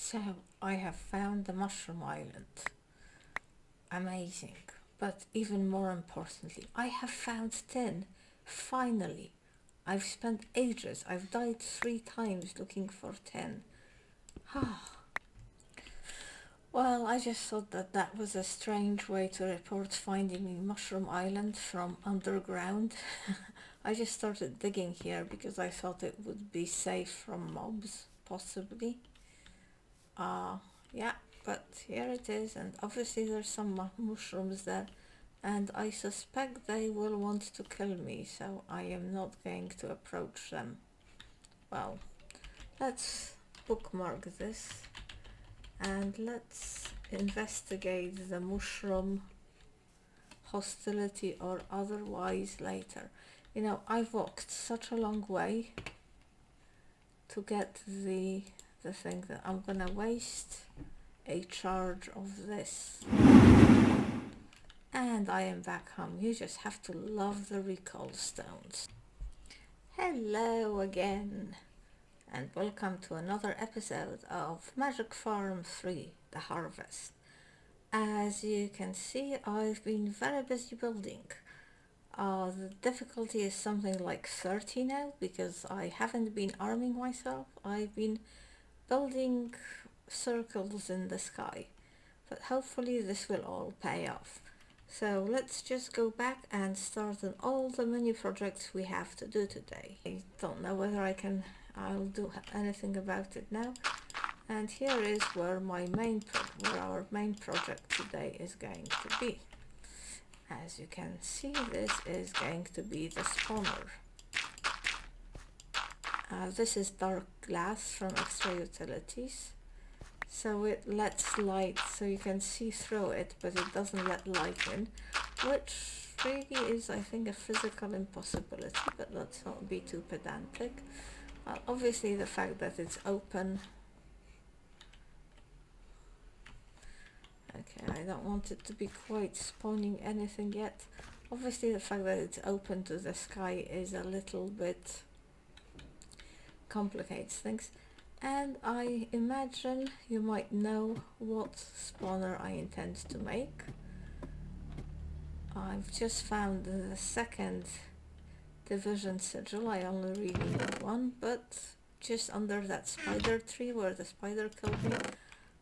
So I have found the mushroom island. Amazing. But even more importantly, I have found tin. Finally. I've spent ages. I've died 3 times looking for tin. Well, I just thought that was a strange way to report finding Mushroom Island from underground. I just started digging here because I thought it would be safe from mobs, possibly. Yeah, but here it is, and obviously there's some mushrooms there, and I suspect they will want to kill me, so I am not going to approach them. Well, let's bookmark this, and let's investigate the mushroom hostility or otherwise later. You know, I've walked such a long way to get the thing that I'm gonna waste a charge of this. And I am back home. You just have to love the recall stones. Hello again, and welcome to another episode of Magic Farm 3, The Harvest. As you can see, I've been very busy building. The difficulty is something like 30 now because I haven't been arming myself. I've been building circles in the sky, but hopefully this will all pay off. So let's just go back and start on all the mini projects we have to do today. I don't know whether I'll do anything about it now. And here is where our main project today is going to be. As you can see, this is going to be the spawner. This is dark glass from Extra Utilities. So it lets light, so you can see through it, but it doesn't let light in, which really is, I think, a physical impossibility, but let's not be too pedantic. Obviously the fact that it's open. Okay, I don't want it to be quite spawning anything yet. Obviously the fact that it's open to the sky is a little bit complicates things. And I imagine you might know what spawner I intend to make. I've just found the second division sigil. I only really need one, but just under that spider tree where the spider killed me,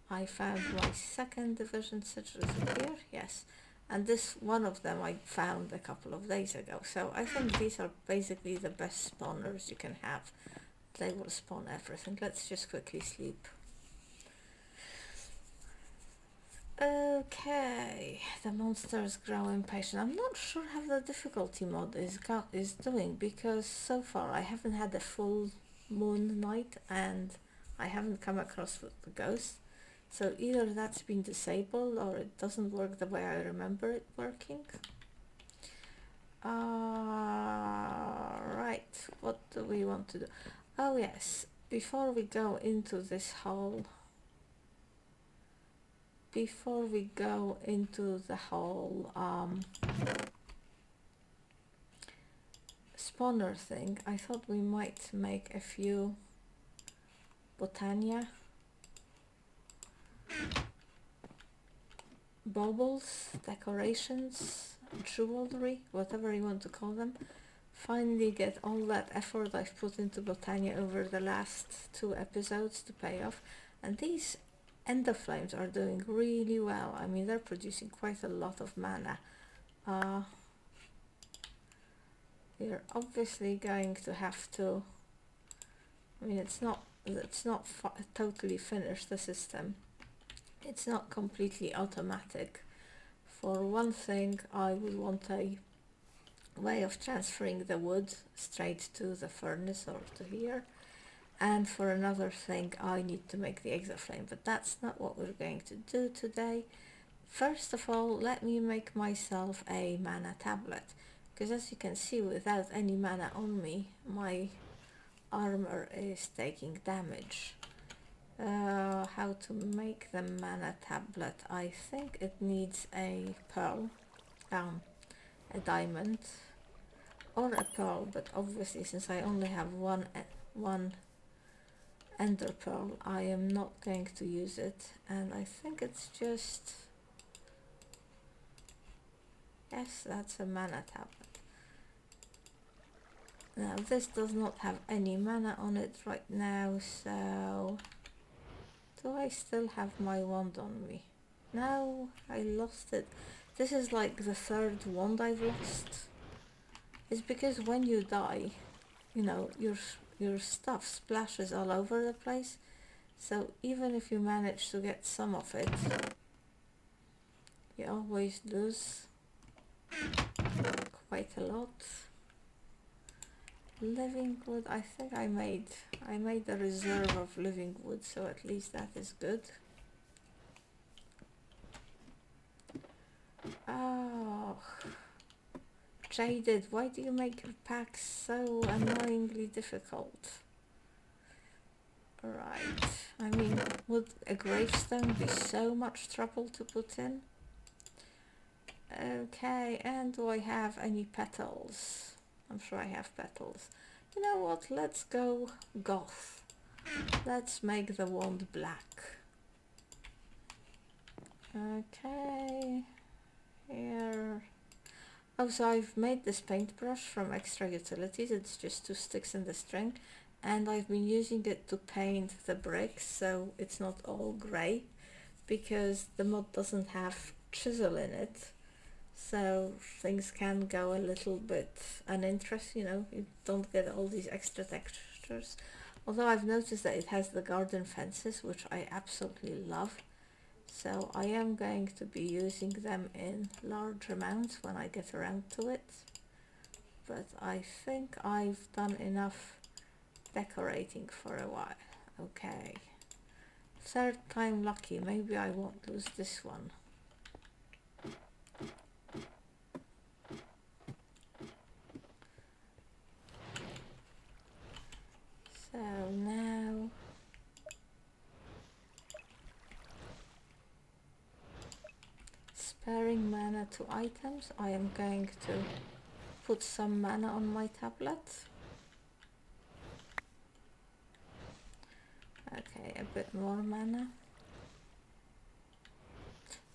I found my second division sigil. Is it here? Yes. And this one of them I found a couple of days ago. So I think these are basically the best spawners you can have. They will spawn everything. Let's just quickly sleep. Okay, the monsters grow impatient. I'm not sure how the difficulty mod is doing, because so far I haven't had a full moon night and I haven't come across with the ghost. So either that's been disabled or it doesn't work the way I remember it working. Right, what do we want to do? Oh yes, before we go into the whole spawner thing, I thought we might make a few botania baubles, decorations, jewelry, whatever you want to call them. Finally get all that effort I've put into Botania over the last 2 episodes to pay off, and these ender flames are doing really well. I mean, they're producing quite a lot of mana. We're obviously going to have to, I mean, it's not totally finished, the system. It's not completely automatic. For one thing, I would want a way of transferring the wood straight to the furnace or to here, and for another thing I need to make the exaflame, but that's not what we're going to do today. First of all, let me make myself a mana tablet, because as you can see, without any mana on me, my armor is taking damage. How to make the mana tablet? I think it needs a pearl, a diamond or a pearl, but obviously since I only have one ender pearl. I am not going to use it, and I think it's just, yes, that's a mana tablet. Now this does not have any mana on it right now, so do I still have my wand on me? No, I lost it. This is like the third wand I've lost. It's because when you die, you know, your stuff splashes all over the place. So even if you manage to get some of it, you always lose quite a lot. Living wood, I think I made a reserve of living wood, so at least that is good. Oh, Jaded, why do you make your packs so annoyingly difficult? Right, I mean, would a gravestone be so much trouble to put in? Okay, and do I have any petals? I'm sure I have petals. You know what, let's go goth. Let's make the wand black. Okay, here. Oh, so I've made this paintbrush from extra utilities. It's just 2 sticks and a string, and I've been using it to paint the bricks so it's not all grey, because the mod doesn't have chisel in it, so things can go a little bit uninteresting, you know, you don't get all these extra textures. Although I've noticed that it has the garden fences, which I absolutely love. So I am going to be using them in large amounts when I get around to it. But I think I've done enough decorating for a while. Okay. Third time lucky. Maybe I won't lose this one. So now sparing mana to items, I am going to put some mana on my tablet. Okay, a bit more mana.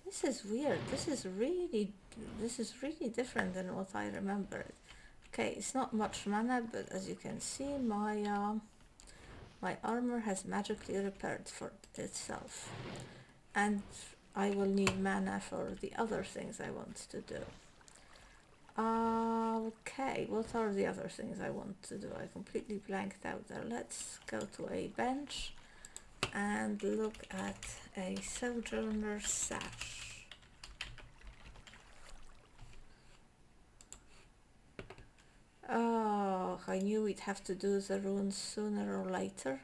This is weird. This is really different than what I remembered. Okay, it's not much mana, but as you can see, my armor has magically repaired for itself, and I will need mana for the other things I want to do. Okay, what are the other things I want to do? I completely blanked out there. Let's go to a bench and look at a sojourner sash. Oh, I knew we'd have to do the runes sooner or later.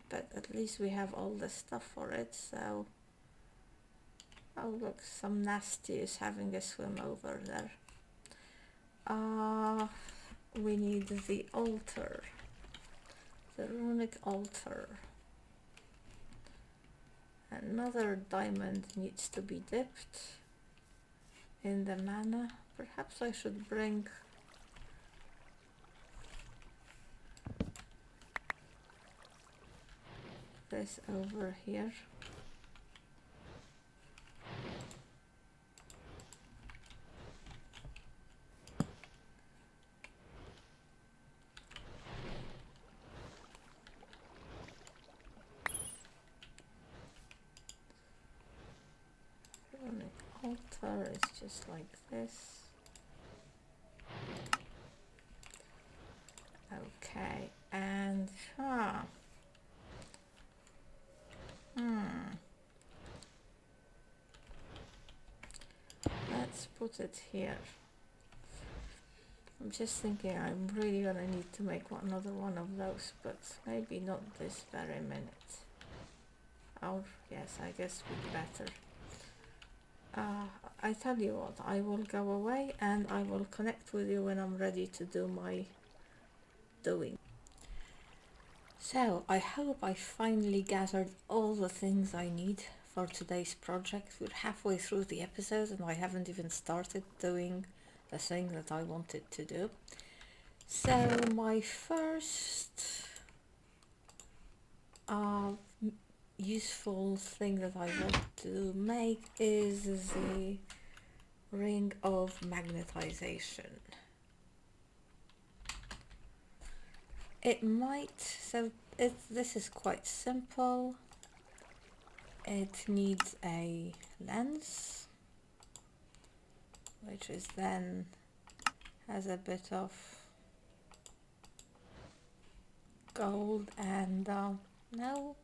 But at least we have all the stuff for it, so... Oh look, some nasty is having a swim over there. We need the altar. The runic altar. Another diamond needs to be dipped in the mana. Perhaps I should bring this over here. Runic altar is just like this. Okay, and let's put it here. I'm just thinking I'm really gonna need to make another one of those, but maybe not this very minute. Oh yes, I guess we'd better. I tell you what, I will go away and I will connect with you when I'm ready to do my doing. So I hope I finally gathered all the things I need for today's project. We're halfway through the episode and I haven't even started doing the thing that I wanted to do. So my first useful thing that I want to make is the ring of magnetization. It might, this is quite simple. It needs a lens, which is then has a bit of gold and no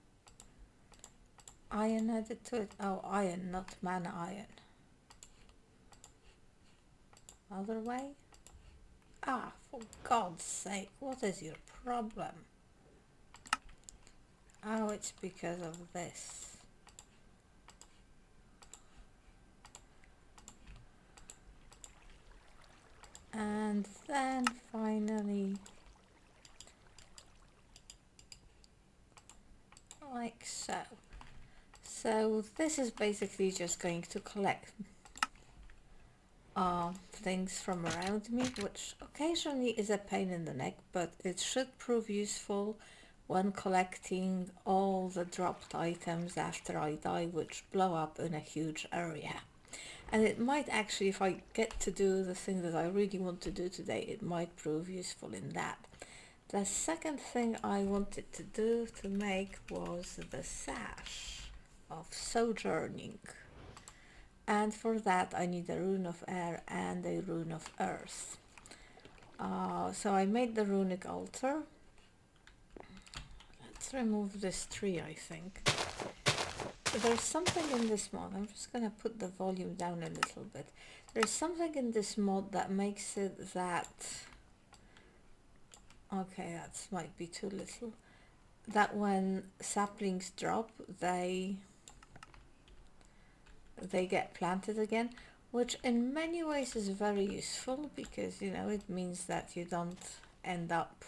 iron added to it. Oh, iron, not mana iron. Other way? Ah, for God's sake, what is your problem? Oh, it's because of this. And then finally, like so. So this is basically just going to collect things from around me, which occasionally is a pain in the neck, but it should prove useful when collecting all the dropped items after I die, which blow up in a huge area. And it might actually, if I get to do the thing that I really want to do today, it might prove useful in that. The second thing I wanted to do to make was the sash of sojourning. And for that I need a rune of air and a rune of earth. So I made the runic altar. Let's remove this tree, I think. There's something in this mod, I'm just going to put the volume down a little bit. There's something in this mod that makes it that... Okay, that might be too little. That when saplings drop, they get planted again, which in many ways is very useful because, you know, it means that you don't end up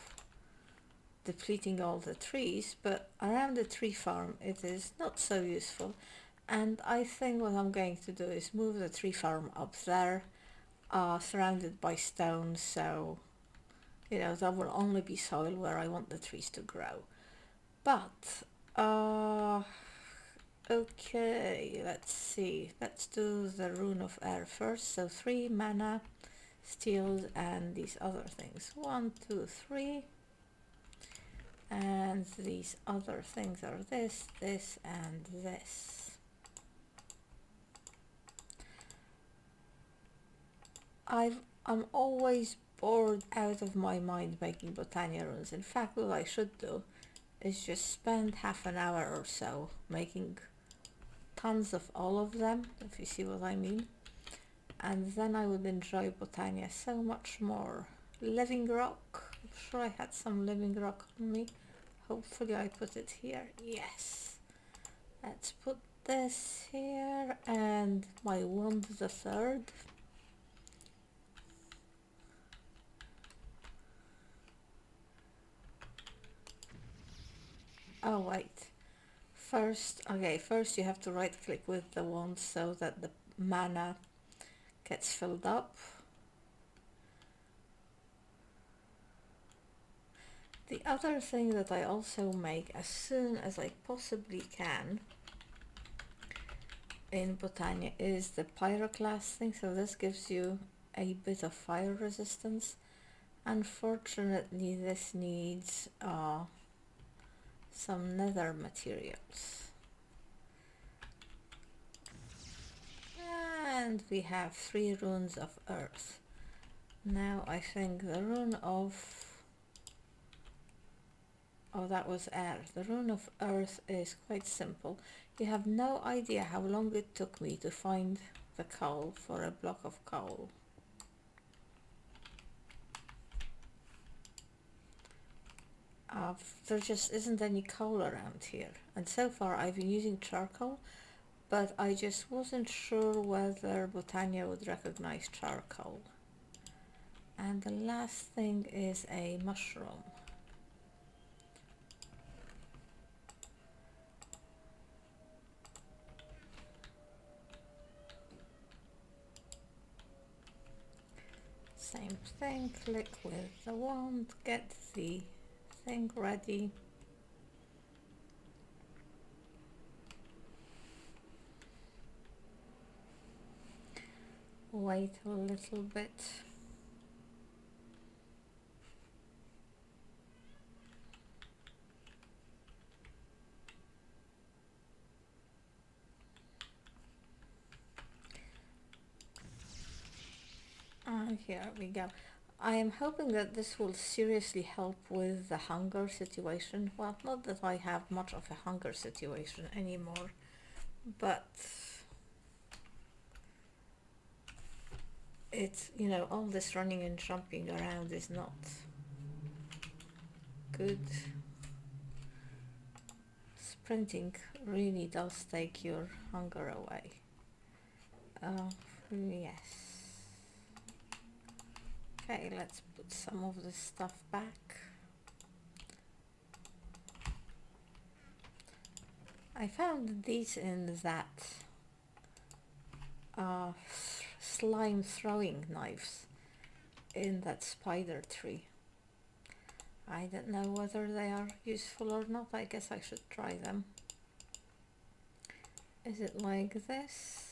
depleting all the trees, but around the tree farm it is not so useful. And I think what I'm going to do is move the tree farm up there, surrounded by stones, so, you know, there will only be soil where I want the trees to grow. But, okay, let's see. Let's do the rune of air first. So 3 mana, steals, and these other things. 1, 2, 3. And these other things are this, this, and this. I'm always bored out of my mind making Botania runes. In fact, what I should do is just spend half an hour or so making tons of all of them, if you see what I mean. And then I would enjoy Botania so much more. Living rock. I'm sure I had some living rock on me. Hopefully I put it here. Yes. Let's put this here and my wand the third. Oh wait. First you have to right click with the wand so that the mana gets filled up. The other thing that I also make as soon as I possibly can in Botania is the pyroclast thing, so this gives you a bit of fire resistance. Unfortunately this needs some nether materials. And we have 3 runes of earth. Now I think the rune of... Oh, that was air. The rune of earth is quite simple. You have no idea how long it took me to find the coal for a block of coal. There just isn't any coal around here. And so far I've been using charcoal, but I just wasn't sure whether Botania would recognize charcoal. And the last thing is a mushroom. Same thing, click with the wand, get the thing ready. Wait a little bit. And here we go. I am hoping that this will seriously help with the hunger situation. Well, not that I have much of a hunger situation anymore, but it's, you know, all this running and jumping around is not good. Sprinting really does take your hunger away. Yes. Okay, let's put some of this stuff back. I found these in that slime throwing knives in that spider tree. I don't know whether they are useful or not. I guess I should try them. Is it like this?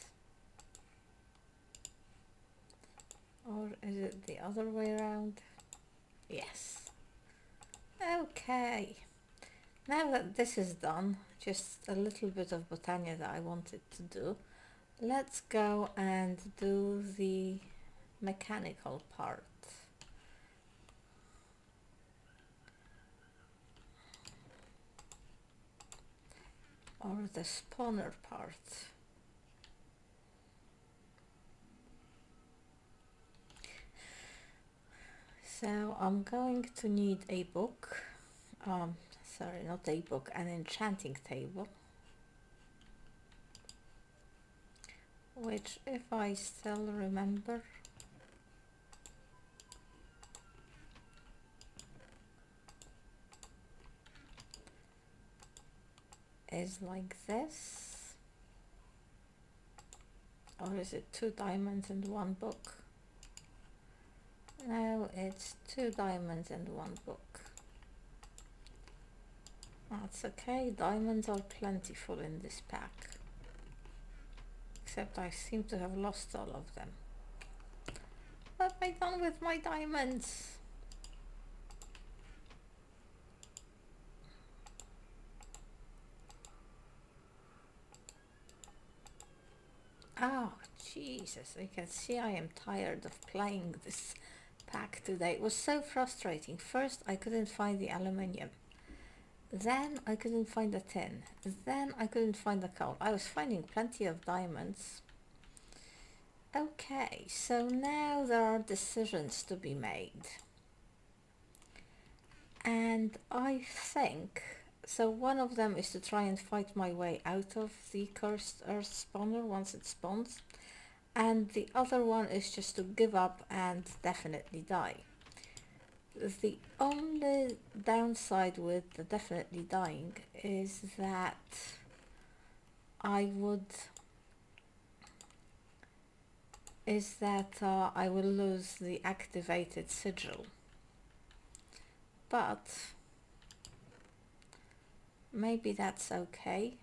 Or is it the other way around? Yes. Okay. Now that this is done, just a little bit of botania that I wanted to do. Let's go and do the mechanical part. Or the spawner part. So I'm going to need a book, sorry, not a book, an enchanting table, which, if I still remember, is like this. Or is it 2 diamonds and 1 book? No, it's 2 diamonds and 1 book. That's okay, diamonds are plentiful in this pack. Except I seem to have lost all of them. What have I done with my diamonds? Oh, Jesus, you can see I am tired of playing this pack today. It was so frustrating. First, I couldn't find the aluminium. Then I couldn't find the tin. Then I couldn't find the coal. I was finding plenty of diamonds. Okay, so now there are decisions to be made. And I think, so one of them is to try and fight my way out of the cursed earth spawner once it spawns. And the other one is just to give up and definitely die. The only downside with the definitely dying is that I will lose the activated sigil. But maybe that's okay.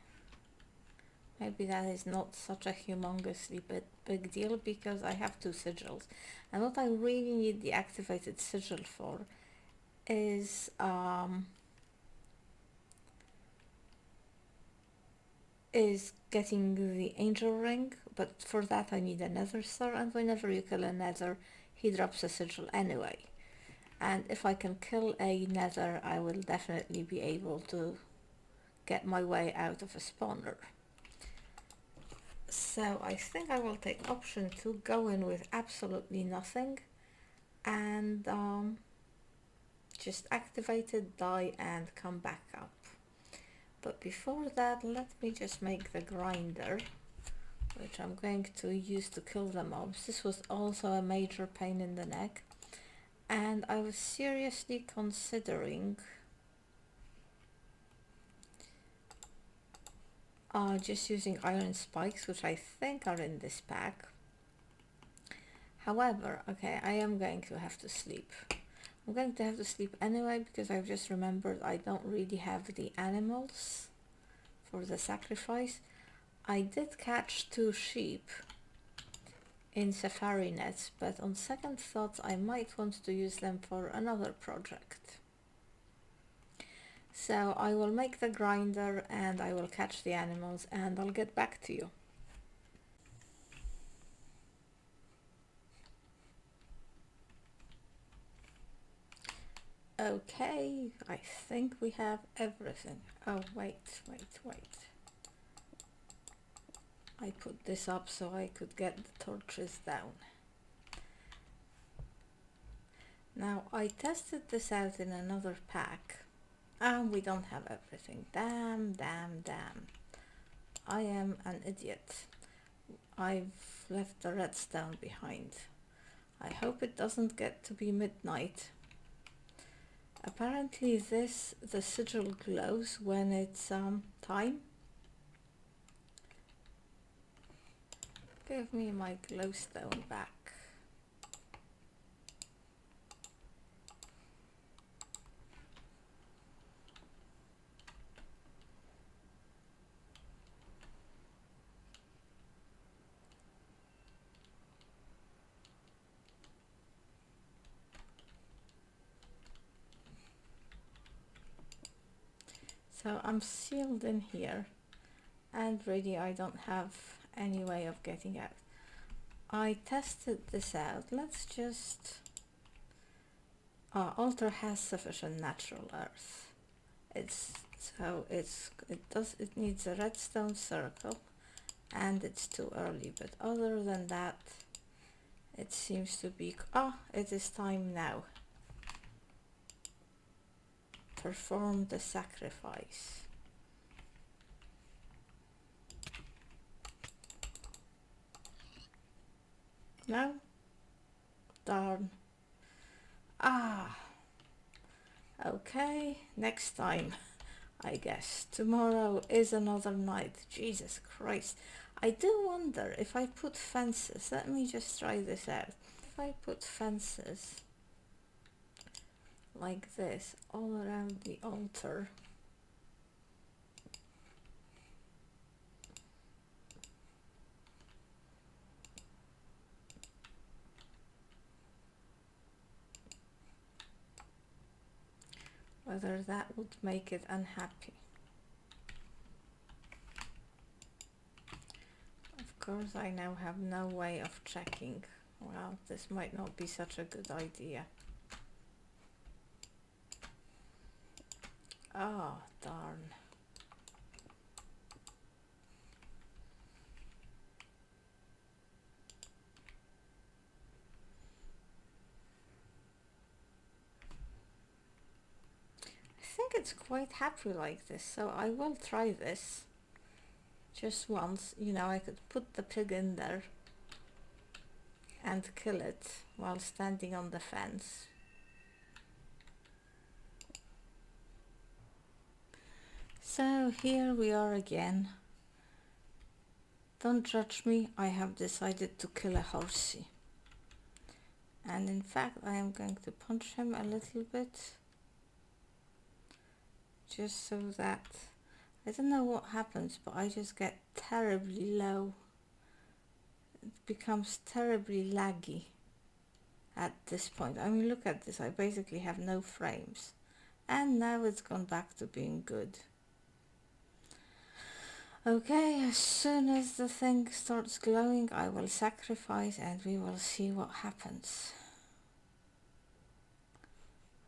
Maybe that is not such a humongously big deal because I have 2 sigils. And what I really need the activated sigil for is getting the angel ring, but for that I need a nether star, and whenever you kill a nether, he drops a sigil anyway. And if I can kill a nether, I will definitely be able to get my way out of a spawner. So I think I will take option 2, go in with absolutely nothing, and just activate it, die, and come back up. But before that, let me just make the grinder, which I'm going to use to kill the mobs. This was also a major pain in the neck, and I was seriously considering just using iron spikes, which I think are in this pack. However, okay, I am going to have to sleep. I'm going to have to sleep anyway because I've just remembered I don't really have the animals for the sacrifice. I did catch 2 sheep in safari nets, but on second thoughts I might want to use them for another project. So I will make the grinder and I will catch the animals and I'll get back to you. Okay, I think we have everything. Oh, wait. I put this up so I could get the torches down. Now, I tested this out in another pack and we don't have everything. Damn. I am an idiot. I've left the redstone behind. I hope it doesn't get to be midnight. Apparently the sigil glows when it's time. Give me my glowstone back. So I'm sealed in here and really I don't have any way of getting out. I tested this out. Let's just... altar has sufficient natural earth. It needs a redstone circle and it's too early, but other than that it seems to be... it is time now. Perform the sacrifice. No? Darn. Okay, next time, I guess. Tomorrow is another night. Jesus Christ. I do wonder if I put fences. Let me just try this out. If I put fences like this all around the altar, whether that would make it unhappy. Of course, I now have no way of checking. Well, this might not be such a good idea. Oh, darn. I think it's quite happy like this, so I will try this just once. You know, I could put the pig in there and kill it while standing on the fence. So here we are again. Don't judge me, I have decided to kill a horsey. And in fact I am going to punch him a little bit, just so that, I don't know what happens, but I just get terribly low. It becomes terribly laggy at this point. I mean, look at this, I basically have no frames. And now it's gone back to being good. Okay, as soon as the thing starts glowing, I will sacrifice and we will see what happens.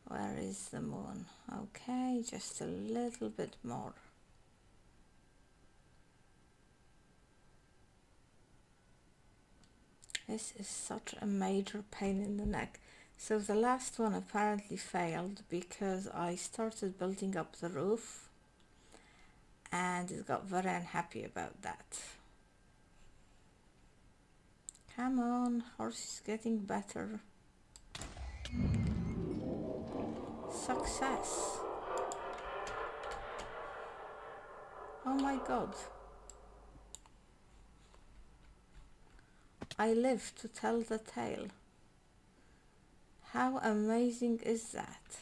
Where is the moon? Okay, just a little bit more. This is such a major pain in the neck. So the last one apparently failed because I started building up the roof and it got very unhappy about that. Come on, horse is getting better. Success. Oh my god. I live to tell the tale. How amazing is that?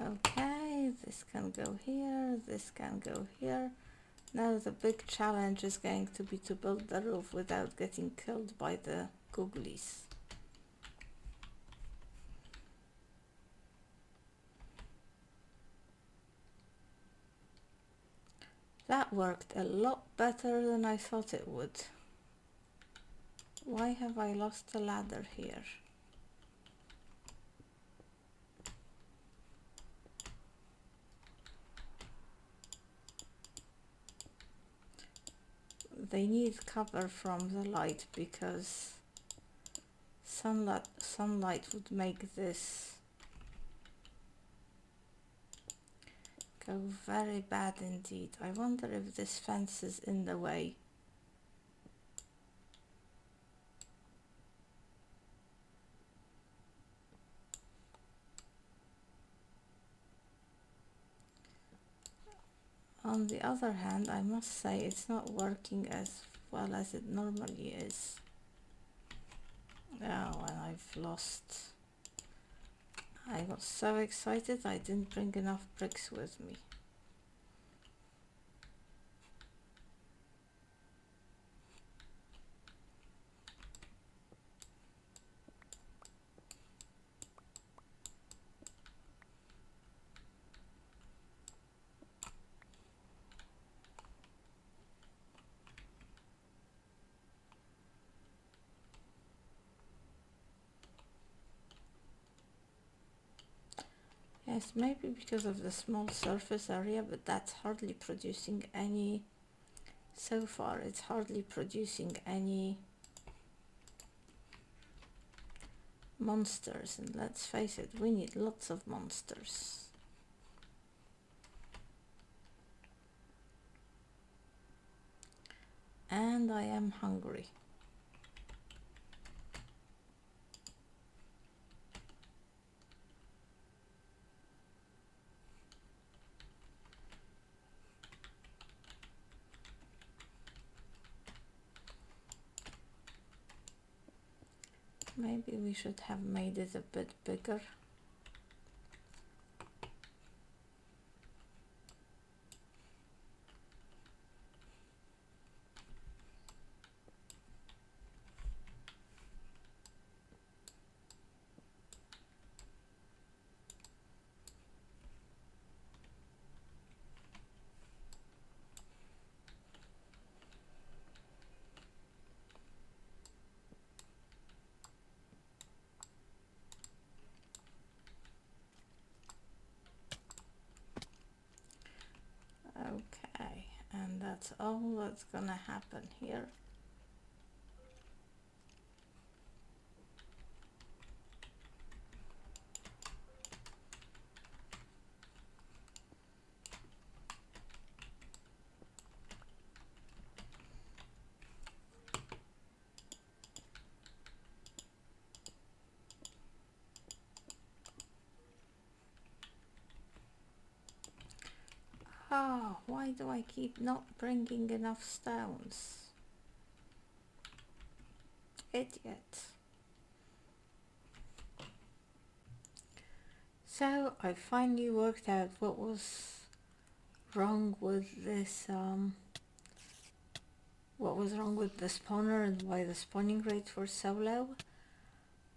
Okay, this can go here, this can go here. Now the big challenge is going to be to build the roof without getting killed by the googlies. That worked a lot better than I thought it would. Why have I lost the ladder here? They need cover from the light because sunlight would make this go very bad indeed. I wonder if this fence is in the way. On the other hand, I must say it's not working as well as it normally is. Oh, and I've lost. I was so excited I didn't bring enough bricks with me. Yes, maybe because of the small surface area, but that's hardly producing any. So far, it's hardly producing any monsters, and let's face it, we need lots of monsters. And I am hungry. Maybe we should have made it a bit bigger. Okay, and that's all that's gonna happen here. Oh, why do I keep not bringing enough stones? Idiot. So I finally worked out what was wrong with this, what was wrong with the spawner and why the spawning rates were so low.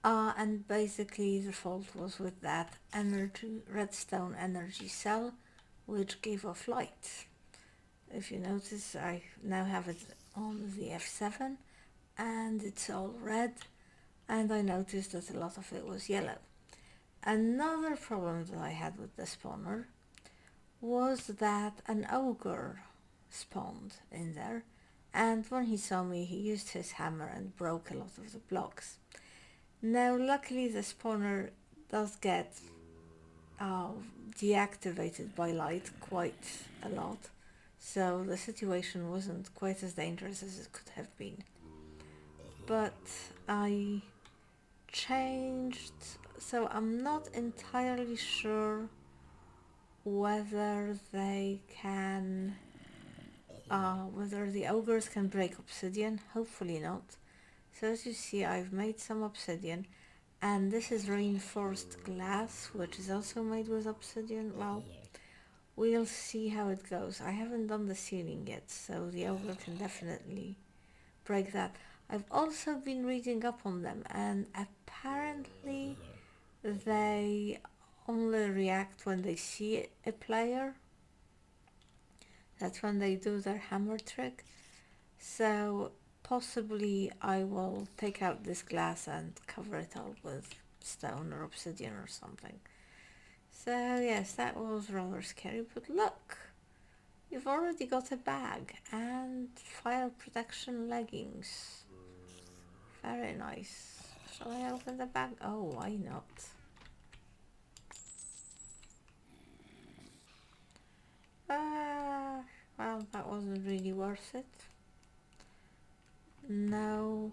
And basically the fault was with that redstone energy cell, which gave off light. If you notice, I now have it on the F7 and it's all red, and I noticed that a lot of it was yellow. Another problem that I had with the spawner was that an ogre spawned in there, and when he saw me he used his hammer and broke a lot of the blocks. Now luckily the spawner does get deactivated by light quite a lot, so the situation wasn't quite as dangerous as it could have been. But I changed, so I'm not entirely sure whether they can, whether the ogres can break obsidian. Hopefully not. So as you see, I've made some obsidian, and this is reinforced glass, which is also made with obsidian. Well, we'll see how it goes. I haven't done the ceiling yet, so the ogre can definitely break that. I've also been reading up on them, and apparently they only react when they see a player. That's when they do their hammer trick. So possibly I will take out this glass and cover it all with stone or obsidian or something. So yes, that was rather scary, but look, you've already got a bag and fire protection leggings. Very nice. Shall I open the bag? Oh, why not? Well, that wasn't really worth it. No,